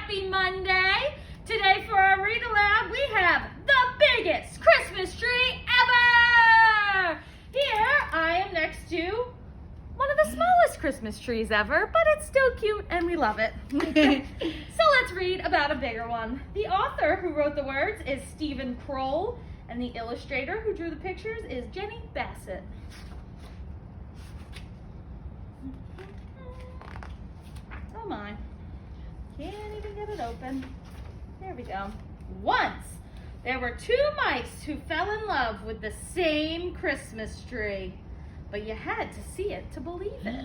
Happy Monday! Today for our read aloud, we have the biggest Christmas tree ever! Here, I am next to one of the smallest Christmas trees ever, but it's still cute and we love it. So let's read about a bigger one. The author who wrote the words is Stephen Kroll, and the illustrator who drew the pictures is Jenny Bassett. Oh my, can't even get it open. There we go. Once, there were two mice who fell in love with the same Christmas tree. But you had to see it to believe it.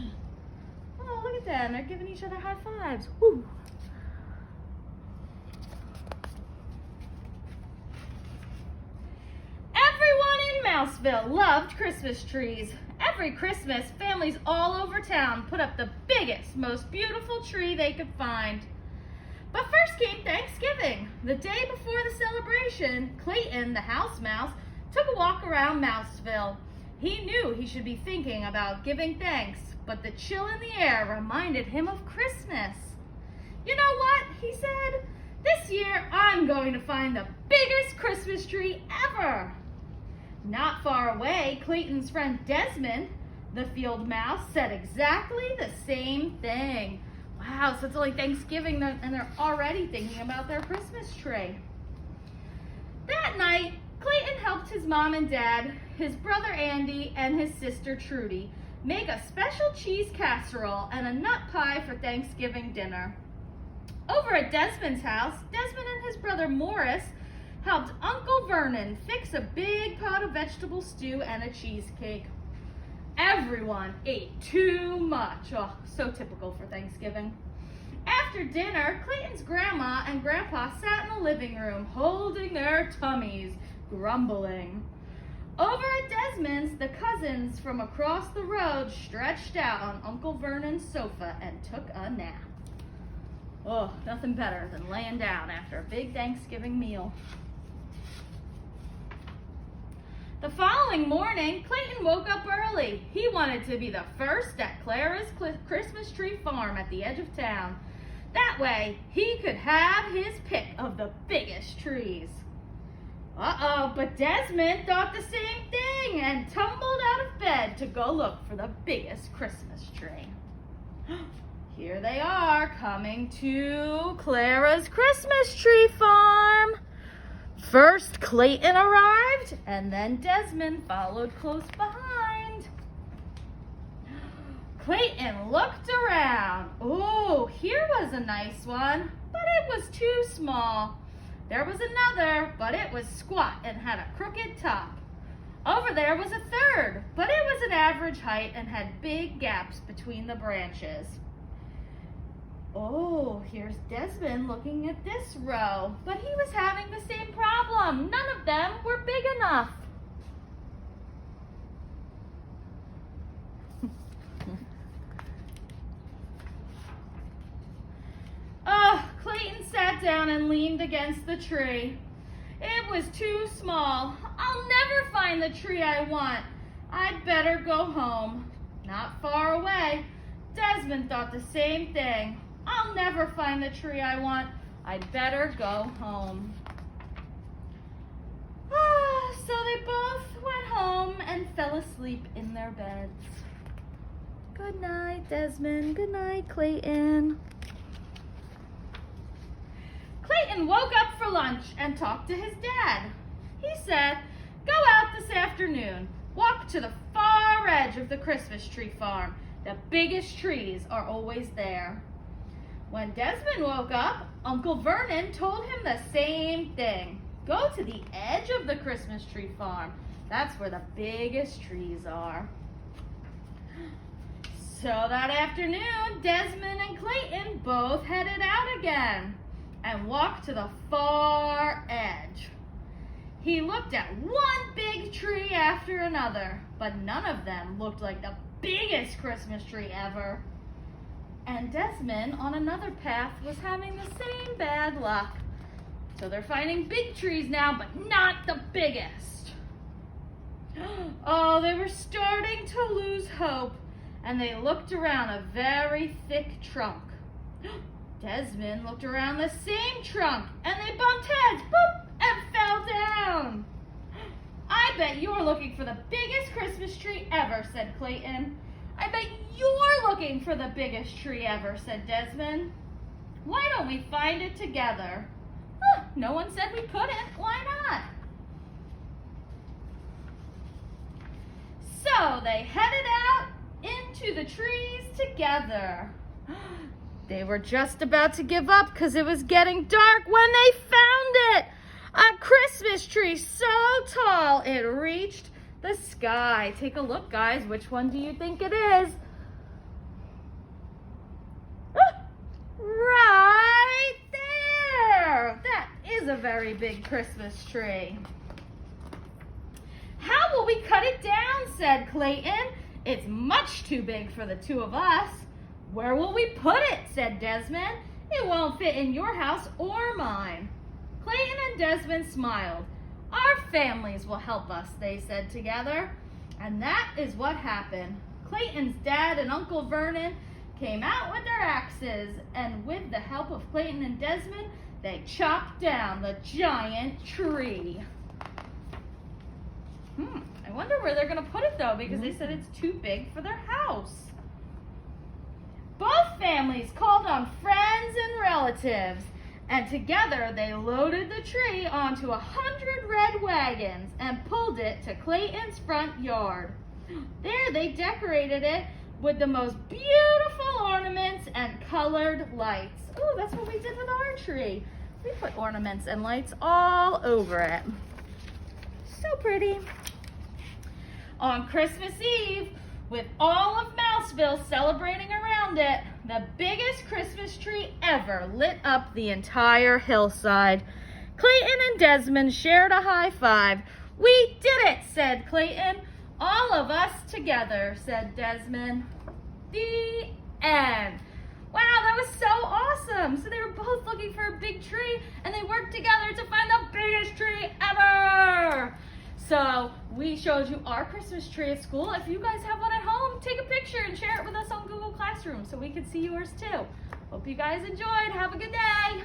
Oh, look at them. They're giving each other high fives. Woo. Everyone in Mouseville loved Christmas trees. Every Christmas, families all over town put up the biggest, most beautiful tree they could find. But first came Thanksgiving. The day before the celebration, Clayton, the house mouse, took a walk around Mouseville. He knew he should be thinking about giving thanks, but the chill in the air reminded him of Christmas. You know what? He said, this year I'm going to find the biggest Christmas tree ever. Not far away, Clayton's friend Desmond, the field mouse, said exactly the same thing. Wow, so it's only Thanksgiving and they're already thinking about their Christmas tree. That night, Clayton helped his mom and dad, his brother Andy, and his sister Trudy make a special cheese casserole and a nut pie for Thanksgiving dinner. Over at Desmond's house, Desmond and his brother Morris helped Uncle Vernon fix a big pot of vegetable stew and a cheesecake. Everyone ate too much. Oh, so typical for Thanksgiving. After dinner, Clayton's grandma and grandpa sat in the living room holding their tummies, grumbling. Over at Desmond's, the cousins from across the road stretched out on Uncle Vernon's sofa and took a nap. Oh, nothing better than laying down after a big Thanksgiving meal. The following morning, Clayton woke up early. He wanted to be the first at Clara's Christmas tree farm at the edge of town. That way, he could have his pick of the biggest trees. Uh-oh, but Desmond thought the same thing and tumbled out of bed to go look for the biggest Christmas tree. Here they are, coming to Clara's Christmas tree farm. First, Clayton arrived, and then Desmond followed close behind. Clayton looked around. Oh, here was a nice one, but it was too small. There was another, but it was squat and had a crooked top. Over there was a third, but it was an average height and had big gaps between the branches. Oh, here's Desmond looking at this row, but he was having the same problem. None of them were big enough. Oh, Clayton sat down and leaned against the tree. It was too small. I'll never find the tree I want. I'd better go home. Not far away, Desmond thought the same thing. I'll never find the tree I want. I'd better go home. So they both went home and fell asleep in their beds. Good night, Desmond. Good night, Clayton. Clayton woke up for lunch and talked to his dad. He said, go out this afternoon. Walk to the far edge of the Christmas tree farm. The biggest trees are always there. When Desmond woke up, Uncle Vernon told him the same thing. Go to the edge of the Christmas tree farm. That's where the biggest trees are. So that afternoon, Desmond and Clayton both headed out again and walked to the far edge. He looked at one big tree after another, but none of them looked like the biggest Christmas tree ever. And Desmond, on another path, was having the same bad luck. So they're finding big trees now, but not the biggest. Oh, they were starting to lose hope, and they looked around a very thick trunk. Desmond looked around the same trunk, and they bumped heads, boop, and fell down. I bet you're looking for the biggest Christmas tree ever, said Clayton. I bet you're looking for the biggest tree ever, said Desmond. Why don't we find it together? No one said we couldn't. Why not? So they headed out into the trees together. They were just about to give up because it was getting dark when they found it. A Christmas tree so tall it reached the sky. Take a look, guys. Which one do you think it is? Right there. That is a very big Christmas tree. How will we cut it down, said Clayton. It's much too big for the two of us. Where will we put it, said Desmond. It won't fit in your house or mine. Clayton and Desmond smiled. Our families will help us, they said together. And that is what happened. Clayton's dad and Uncle Vernon came out with their axes, and with the help of Clayton and Desmond, they chopped down the giant tree. I wonder where they're going to put it, though, because they said it's too big for their house. Both families called on friends and relatives, and together they loaded the tree onto 100 red wagons and pulled it to Clayton's front yard. There they decorated it with the most beautiful ornaments and colored lights. Oh, that's what we did with our tree. We put ornaments and lights all over it. So pretty. On Christmas Eve, with all of Mouseville celebrating around it, the biggest Christmas tree ever lit up the entire hillside. Clayton and Desmond shared a high five. We did it, said Clayton. All of us together, said Desmond. The end. Wow, that was so awesome. So they were both looking for a big tree, and they worked together to find the biggest tree ever. So we showed you our Christmas tree at school. If you guys have one at home, take a picture and share it with us on Google Classroom so we can see yours too. Hope you guys enjoyed. Have a good day.